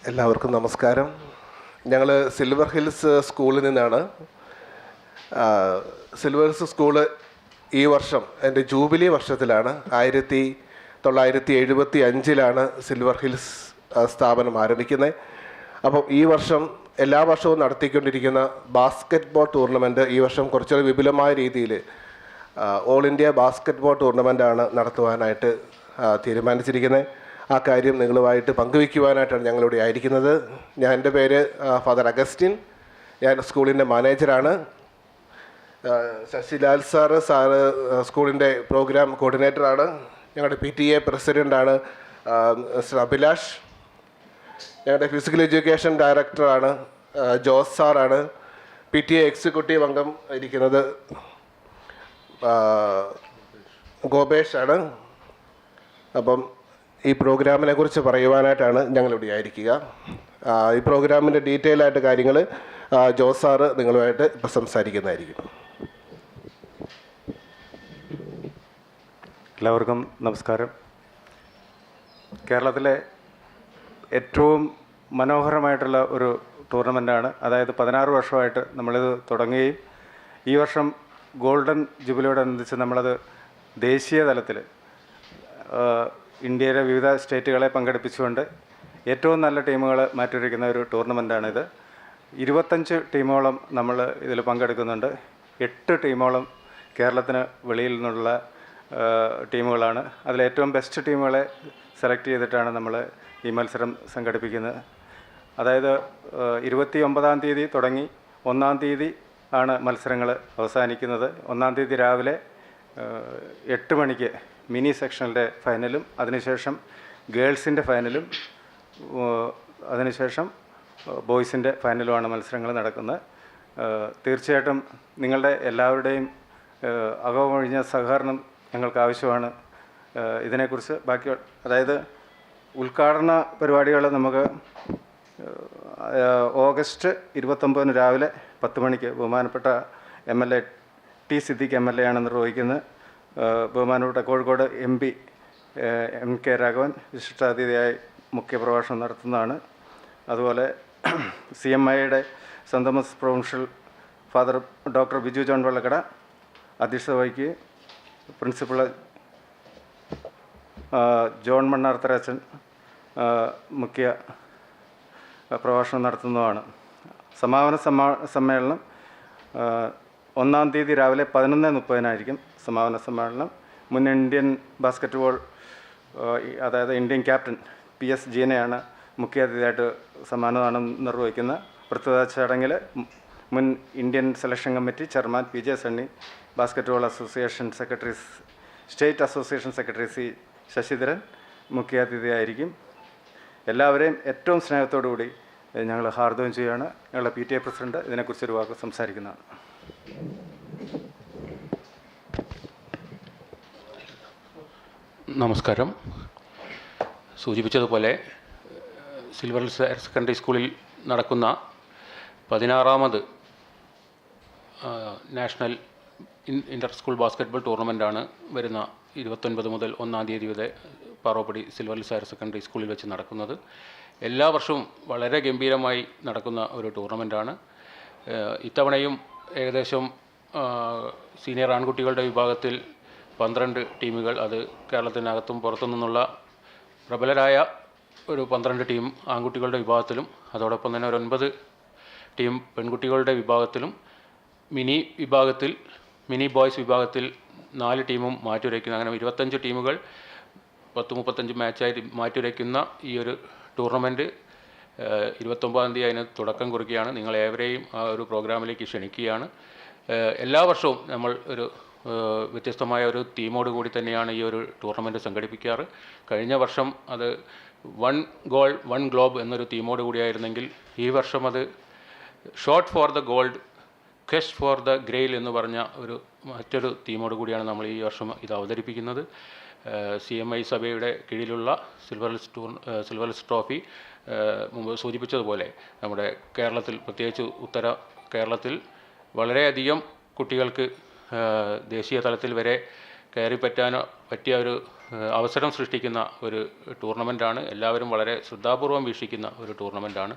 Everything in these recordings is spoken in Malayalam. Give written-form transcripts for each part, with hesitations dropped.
എല്ലാവർക്കും നമസ്കാരം. ഞങ്ങൾ സിൽവർ ഹിൽസ് സ്കൂളിൽ നിന്നാണ്. സിൽവർ ഹിൽസ് സ്കൂള് ഈ വർഷം എൻ്റെ ജൂബിലി വർഷത്തിലാണ്. 1975 സിൽവർ ഹിൽസ് സ്ഥാപനം ആരംഭിക്കുന്നത്. അപ്പം ഈ വർഷം എല്ലാ വർഷവും നടത്തിക്കൊണ്ടിരിക്കുന്ന ബാസ്ക്കറ്റ് ബോൾ ടൂർണമെൻറ്റ് ഈ വർഷം കുറച്ചുകൂടി വിപുലമായ രീതിയിൽ ഓൾ ഇന്ത്യ ബാസ്ക്കറ്റ് ബോൾ ടൂർണമെൻറ്റാണ് നടത്തുവാനായിട്ട് തീരുമാനിച്ചിരിക്കുന്നത്. ആ കാര്യം നിങ്ങളുമായിട്ട് പങ്കുവയ്ക്കുവാനായിട്ടാണ് ഞങ്ങളിവിടെ ആയിരിക്കുന്നത്. എൻ്റെ പേര് ഫാദർ അഗസ്റ്റിൻ. ഞാൻ സ്കൂളിൻ്റെ മാനേജറാണ്. ശശിലാൽ സാറ് സ്കൂളിൻ്റെ പ്രോഗ്രാം കോർഡിനേറ്ററാണ്. ഞങ്ങളുടെ PTA പ്രസിഡൻ്റാണ് മിസ്റ്റർ അഭിലാഷ്. ഞങ്ങളുടെ ഫിസിക്കൽ എഡ്യൂക്കേഷൻ ഡയറക്ടറാണ് ജോസ് സാറാണ്. PTA എക്സിക്യൂട്ടീവ് അംഗം ഇരിക്കുന്നത് ഗോപേഷാണ്. അപ്പം ഈ പ്രോഗ്രാമിനെ കുറിച്ച് പറയുവാനായിട്ടാണ് ഞങ്ങളിവിടെ ആയിരിക്കുക. ഈ പ്രോഗ്രാമിൻ്റെ ഡീറ്റെയിൽ ആയിട്ട് കാര്യങ്ങൾ ജോസ് സാറ് നിങ്ങളുമായിട്ട് ഇപ്പോൾ സംസാരിക്കുന്നതായിരിക്കും. എല്ലാവർക്കും നമസ്കാരം. കേരളത്തിലെ ഏറ്റവും മനോഹരമായിട്ടുള്ള ഒരു ടൂർണമെൻറ്റാണ്. അതായത് 16 വർഷമായിട്ട് നമ്മളിത് തുടങ്ങുകയും ഈ വർഷം ഗോൾഡൻ ജൂബിലിയോടനുബന്ധിച്ച് നമ്മളത് ദേശീയ തലത്തിൽ ഇന്ത്യയിലെ വിവിധ സ്റ്റേറ്റുകളെ പങ്കെടുപ്പിച്ചുകൊണ്ട് ഏറ്റവും നല്ല ടീമുകൾ മാറ്റിവരയ്ക്കുന്ന ഒരു ടൂർണമെൻറ്റാണിത്. 25 ടീമോളം നമ്മൾ ഇതിൽ പങ്കെടുക്കുന്നുണ്ട്. 8 ടീമോളം കേരളത്തിന് വെളിയിൽ നിന്നുള്ള ടീമുകളാണ്. അതിലേറ്റവും ബെസ്റ്റ് ടീമുകളെ സെലക്ട് ചെയ്തിട്ടാണ് നമ്മൾ ഈ മത്സരം സംഘടിപ്പിക്കുന്നത്. അതായത് 29-ാം തീയതി തുടങ്ങി 1-ാം തീയതി ആണ് മത്സരങ്ങൾ അവസാനിക്കുന്നത്. 1-ാം തീയതി രാവിലെ 8 മണിക്ക് മിനി സെക്ഷനിലെ ഫൈനലും അതിനുശേഷം ഗേൾസിൻ്റെ ഫൈനലും അതിനുശേഷം ബോയ്സിൻ്റെ ഫൈനലുമാണ് മത്സരങ്ങൾ നടക്കുന്നത്. തീർച്ചയായിട്ടും നിങ്ങളുടെ എല്ലാവരുടെയും അകമൊഴിഞ്ഞ സഹകരണം ഞങ്ങൾക്ക് ആവശ്യമാണ്. ഇതിനെക്കുറിച്ച് അതായത് ഉദ്ഘാടന പരിപാടികൾ നമുക്ക് ഓഗസ്റ്റ് 29 രാവിലെ 10 മണിക്ക് ബഹുമാനപ്പെട്ട MLA T. സിദ്ദിഖ് MLA ആണ് നിർവഹിക്കുന്നത്. ബഹുമാനപ്പെട്ട കോഴിക്കോട് MP MK രാഘവൻ വിശിഷ്ടാതിഥിയായി മുഖ്യപ്രഭാഷണം നടത്തുന്നതാണ്. അതുപോലെ CMIയുടെ Saint Thomas provincial father doctor Biju John Vellakkada അധ്യക്ഷത വഹിക്കുകയും പ്രിൻസിപ്പൾ ജോൺ മണ്ണാർത്തരച്ചൻ മുഖ്യ പ്രഭാഷണം നടത്തുന്നതാണ്. സമാപന സമ്മേളനം 1-ാം തീയതി രാവിലെ 11:30 സമാപന സമ്മേളനം. മുൻ ഇന്ത്യൻ ബാസ്ക്കറ്റ് ബോൾ അതായത് ഇന്ത്യൻ ക്യാപ്റ്റൻ PS ജീനയാണ് മുഖ്യാതിഥിയായിട്ട് സമ്മാനദാനം നിർവഹിക്കുന്ന. പ്രസ്തുത ചടങ്ങിൽ മുൻ Indian selection committee chairman PJ Sunny, basketball association secretary state association secretary C. Sasidharan മുഖ്യാതിഥിയായിരിക്കും. എല്ലാവരെയും ഏറ്റവും സ്നേഹത്തോടു കൂടി ഞങ്ങൾ ഹാർദവം ചെയ്യുകയാണ്. ഞങ്ങളുടെ PTA പ്രസിഡന്റ് ഇതിനെക്കുറിച്ചൊരു വാക്ക് സംസാരിക്കുന്നതാണ്. നമസ്കാരം. സൂചിപ്പിച്ചതുപോലെ സിൽവർ ഹിൽസ് ഹയർ സെക്കൻഡറി സ്കൂളിൽ നടക്കുന്ന 16ാമത് നാഷണൽ ഇൻ്റർ സ്കൂൾ ബാസ്ക്കറ്റ്ബോൾ ടൂർണമെൻറ്റാണ് വരുന്ന 29 മുതൽ 1-ാം തീയതി വരെ Paroppadi Silver Hills higher secondary സ്കൂളിൽ വെച്ച് നടക്കുന്നത്. എല്ലാ വർഷവും വളരെ ഗംഭീരമായി നടക്കുന്ന ഒരു ടൂർണമെൻറ്റാണ്. ഇത്തവണയും ഏകദേശം സീനിയർ ആൺകുട്ടികളുടെ വിഭാഗത്തിൽ 12 ടീമുകൾ, അത് കേരളത്തിനകത്തും പുറത്തു നിന്നുള്ള പ്രബലരായ ഒരു 12 ടീം ആൺകുട്ടികളുടെ വിഭാഗത്തിലും അതോടൊപ്പം തന്നെ ഒരു 9 ടീം പെൺകുട്ടികളുടെ വിഭാഗത്തിലും മിനി ബോയ്സ് വിഭാഗത്തിൽ 4 ടീമും മാറ്റുരയ്ക്കുന്ന, അങ്ങനെ 25 ടീമുകൾ 10-35 മാച്ചായി മാറ്റുരയ്ക്കുന്ന ഈ ഒരു ടൂർണമെൻറ്റ് 29-ാം തീയതി അതിന് തുടക്കം കുറിക്കുകയാണ്. നിങ്ങളേവരെയും ആ ഒരു പ്രോഗ്രാമിലേക്ക് ക്ഷണിക്കുകയാണ്. എല്ലാ വർഷവും നമ്മൾ ഒരു വ്യത്യസ്തമായ ഒരു തീമോട് കൂടി തന്നെയാണ് ഈ ഒരു ടൂർണമെൻറ്റ് സംഘടിപ്പിക്കാറ്. കഴിഞ്ഞ വർഷം അത് 1 ഗോൾ 1 ഗ്ലോബ് എന്നൊരു തീമോട് കൂടിയായിരുന്നെങ്കിൽ ഈ വർഷം അത് shot for the gold quest for the grail എന്ന് പറഞ്ഞ മറ്റൊരു തീമോട് കൂടിയാണ് നമ്മൾ ഈ വർഷം ഇത് അവതരിപ്പിക്കുന്നത്. CMI സഭയുടെ കീഴിലുള്ള സിൽവർ ഹിൽസ് ട്രോഫി മുമ്പ് സൂചിപ്പിച്ചതുപോലെ നമ്മുടെ കേരളത്തിൽ, പ്രത്യേകിച്ച് ഉത്തര കേരളത്തിൽ വളരെയധികം കുട്ടികൾക്ക് ദേശീയ തലത്തിൽ വരെ കയറി പറ്റിയ ഒരു അവസരം സൃഷ്ടിക്കുന്ന ഒരു ടൂർണമെൻറ്റാണ്. എല്ലാവരും വളരെ ശ്രദ്ധാപൂർവം വീക്ഷിക്കുന്ന ഒരു ടൂർണമെൻറ്റാണ്.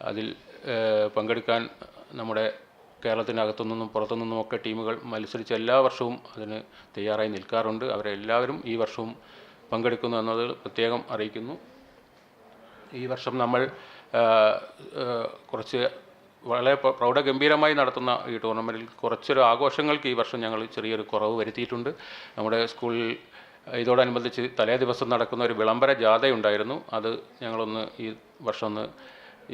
അതിൽ പങ്കെടുക്കാൻ നമ്മുടെ കേരളത്തിനകത്തുനിന്നും പുറത്തുനിന്നുമൊക്കെ ടീമുകൾ മത്സരിച്ച് എല്ലാ വർഷവും അതിന് തയ്യാറായി നിൽക്കാറുണ്ട്. അവരെല്ലാവരും ഈ വർഷവും പങ്കെടുക്കുന്നു എന്നത് പ്രത്യേകം അറിയിക്കുന്നു. ഈ വർഷം നമ്മൾ കുറച്ച് വളരെ പ്രൗഢഗംഭീരമായി നടത്തുന്ന ഈ ടൂർണമെൻറ്റിൽ കുറച്ചൊരു ആഘോഷങ്ങൾക്ക് ഈ വർഷം ഞങ്ങൾ ചെറിയൊരു കുറവ് വരുത്തിയിട്ടുണ്ട്. നമ്മുടെ സ്കൂളിൽ ഇതോടനുബന്ധിച്ച് തലേ ദിവസം നടക്കുന്ന ഒരു വിളംബര ജാഥയുണ്ടായിരുന്നു. അത് ഞങ്ങളൊന്ന് ഈ വർഷം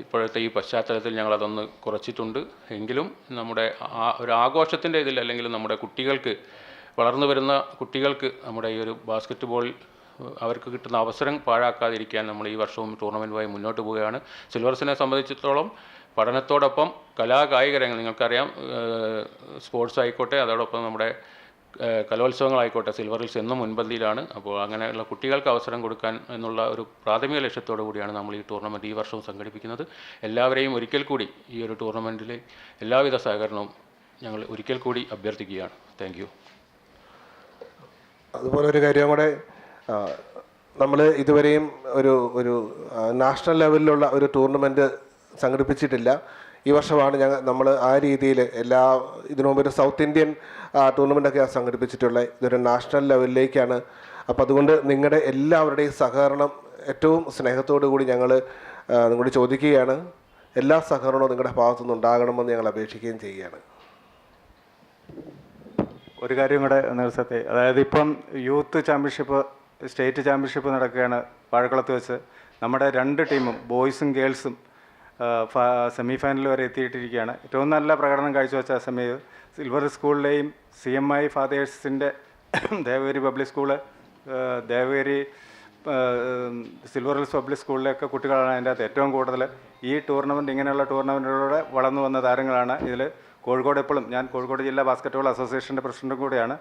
ഇപ്പോഴത്തെ ഈ പശ്ചാത്തലത്തിൽ ഞങ്ങളതൊന്ന് കുറച്ചിട്ടുണ്ട്. എങ്കിലും നമ്മുടെ ഒരു ആഘോഷത്തിൻ്റെ ഇതിൽ, അല്ലെങ്കിൽ നമ്മുടെ കുട്ടികൾക്ക്, വളർന്നു വരുന്ന കുട്ടികൾക്ക് നമ്മുടെ ഈ ഒരു ബാസ്ക്കറ്റ് ബോൾ അവർക്ക് കിട്ടുന്ന അവസരം പാഴാക്കാതിരിക്കാൻ നമ്മൾ ഈ വർഷവും ടൂർണമെൻറ്റുമായി മുന്നോട്ട് പോവുകയാണ്. സിൽവർസിനെ സംബന്ധിച്ചിടത്തോളം പഠനത്തോടൊപ്പം കലാകായിക രംഗം, നിങ്ങൾക്കറിയാം, സ്പോർട്സ് ആയിക്കോട്ടെ, അതോടൊപ്പം നമ്മുടെ കലോത്സവങ്ങളായിക്കോട്ടെ, സിൽവർ ഹിൽസ് എന്നും മുൻപന്തിയിലാണ്. അപ്പോൾ അങ്ങനെയുള്ള കുട്ടികൾക്ക് അവസരം കൊടുക്കാൻ എന്നുള്ള ഒരു പ്രാഥമിക ലക്ഷ്യത്തോടു കൂടിയാണ് നമ്മൾ ഈ ടൂർണമെൻറ്റ് ഈ വർഷവും സംഘടിപ്പിക്കുന്നത്. എല്ലാവരെയും ഒരിക്കൽ കൂടി ഈ ഒരു ടൂർണമെൻറ്റിലെ എല്ലാവിധ സഹകരണവും ഞങ്ങൾ ഒരിക്കൽ കൂടി അഭ്യർത്ഥിക്കുകയാണ്. Thank you. അതുപോലെ ഒരു കാര്യം കൂടെ, നമ്മൾ ഇതുവരെയും ഒരു നാഷണൽ ലെവലിലുള്ള ഒരു ടൂർണമെൻറ്റ് സംഘടിപ്പിച്ചിട്ടില്ല. ഈ വർഷമാണ് നമ്മൾ ആ രീതിയിൽ ഇതിനു മുമ്പ് ഒരു സൗത്ത് ഇന്ത്യൻ ടൂർണമെൻറ്റൊക്കെയാണ് സംഘടിപ്പിച്ചിട്ടുള്ളത്. ഇതൊരു നാഷണൽ ലെവലിലേക്കാണ്. അപ്പോൾ അതുകൊണ്ട് നിങ്ങളുടെ എല്ലാവരുടെയും സഹകരണം ഏറ്റവും സ്നേഹത്തോടു കൂടി ഞങ്ങൾ നിങ്ങളോട് ചോദിക്കുകയാണ്. എല്ലാ സഹകരണവും നിങ്ങളുടെ ഭാഗത്തുനിന്ന് ഉണ്ടാകണമെന്ന് ഞങ്ങൾ അപേക്ഷിക്കുകയും ചെയ്യുകയാണ്. ഒരു കാര്യം കൂടെ നേരത്തെ, അതായത് ഇപ്പം യൂത്ത് ചാമ്പ്യൻഷിപ്പ്, സ്റ്റേറ്റ് ചാമ്പ്യൻഷിപ്പ് നടക്കുകയാണ് വാഴക്കുളത്ത് വെച്ച്. നമ്മുടെ 2 ടീമും, ബോയ്സും ഗേൾസും, സെമി ഫൈനൽ വരെ എത്തിയിട്ടിരിക്കുകയാണ്. ഏറ്റവും നല്ല പ്രകടനം കാഴ്ചവെച്ച സിൽവർ സ്കൂളിലെയും CMI ഫാദേഴ്സിൻ്റെ Devagiri public school, Devagiri silver hills public സ്കൂളിലെയൊക്കെ കുട്ടികളാണ് അതിൻ്റെ അകത്ത് ഏറ്റവും കൂടുതൽ. ഈ ടൂർണമെൻറ്റ്, ഇങ്ങനെയുള്ള ടൂർണമെൻറ്റുകളിലൂടെ വളർന്നു വന്ന താരങ്ങളാണ്. ഇതിൽ കോഴിക്കോട്, എപ്പോഴും ഞാൻ കോഴിക്കോട് ജില്ലാ ബാസ്ക്കറ്റ്ബോൾ അസോസിയേഷൻ്റെ പ്രസിഡൻറ്റും കൂടിയാണ്.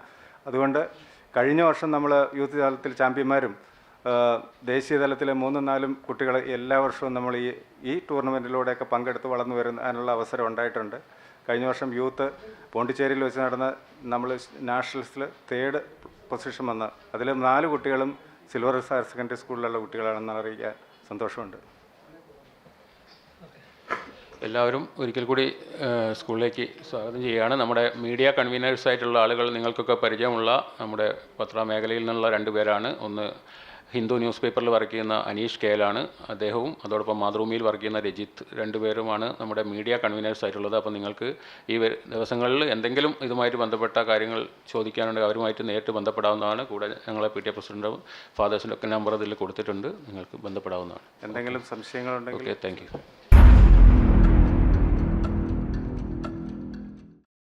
അതുകൊണ്ട് കഴിഞ്ഞ വർഷം നമ്മൾ യൂത്ത് തലത്തിൽ ചാമ്പ്യന്മാരും ദേശീയ തലത്തിലെ 3-4 കുട്ടികൾ എല്ലാ വർഷവും നമ്മൾ ഈ ടൂർണമെൻറ്റിലൂടെയൊക്കെ പങ്കെടുത്ത് വളർന്നു വരുന്നതിനുള്ള അവസരം ഉണ്ടായിട്ടുണ്ട്. കഴിഞ്ഞ വർഷം യൂത്ത് പോണ്ടിച്ചേരിയിൽ വെച്ച് നടന്ന നമ്മൾ നാഷണൽസിൽ 3rd പൊസിഷൻ വന്ന് അതിൽ 4 കുട്ടികളും സിൽവർ ഹിൽസ് ഹയർ സെക്കൻഡറി സ്കൂളിലുള്ള കുട്ടികളാണെന്ന് അറിയിക്കാൻ സന്തോഷമുണ്ട്. എല്ലാവരും ഒരിക്കൽ കൂടി സ്കൂളിലേക്ക് സ്വാഗതം ചെയ്യുകയാണ്. നമ്മുടെ മീഡിയ കൺവീനേഴ്സായിട്ടുള്ള ആളുകൾ നിങ്ങൾക്കൊക്കെ പരിചയമുള്ള നമ്മുടെ പത്രമേഖലയിൽ നിന്നുള്ള 2 പേരാണ്. ഒന്ന് ഹിന്ദു ന്യൂസ് പേപ്പറിൽ വർക്ക് ചെയ്യുന്ന അനീഷ് കേലാണ്, അദ്ദേഹവും അതോടൊപ്പം മാതൃഭൂമിയിൽ വർക്ക് ചെയ്യുന്ന രജിത്ത്, 2 പേരുമാണ് നമ്മുടെ മീഡിയ കൺവീനേഴ്സ് ആയിട്ടുള്ളത്. അപ്പോൾ നിങ്ങൾക്ക് ഈ ദിവസങ്ങളിൽ എന്തെങ്കിലും ഇതുമായിട്ട് ബന്ധപ്പെട്ട കാര്യങ്ങൾ ചോദിക്കാനുണ്ടെങ്കിൽ അവരുമായിട്ട് നേരിട്ട് ബന്ധപ്പെടാവുന്നതാണ്. കൂടെ ഞങ്ങളെ PTA പ്രസിഡൻറ്റും ഫാദേഴ്സിൻ്റെ ഒക്കെ നമ്പർ ഇതിൽ കൊടുത്തിട്ടുണ്ട്, നിങ്ങൾക്ക് ബന്ധപ്പെടാവുന്നതാണ്. എന്തെങ്കിലും സംശയങ്ങളുണ്ടെങ്കിൽ. Okay, thank you.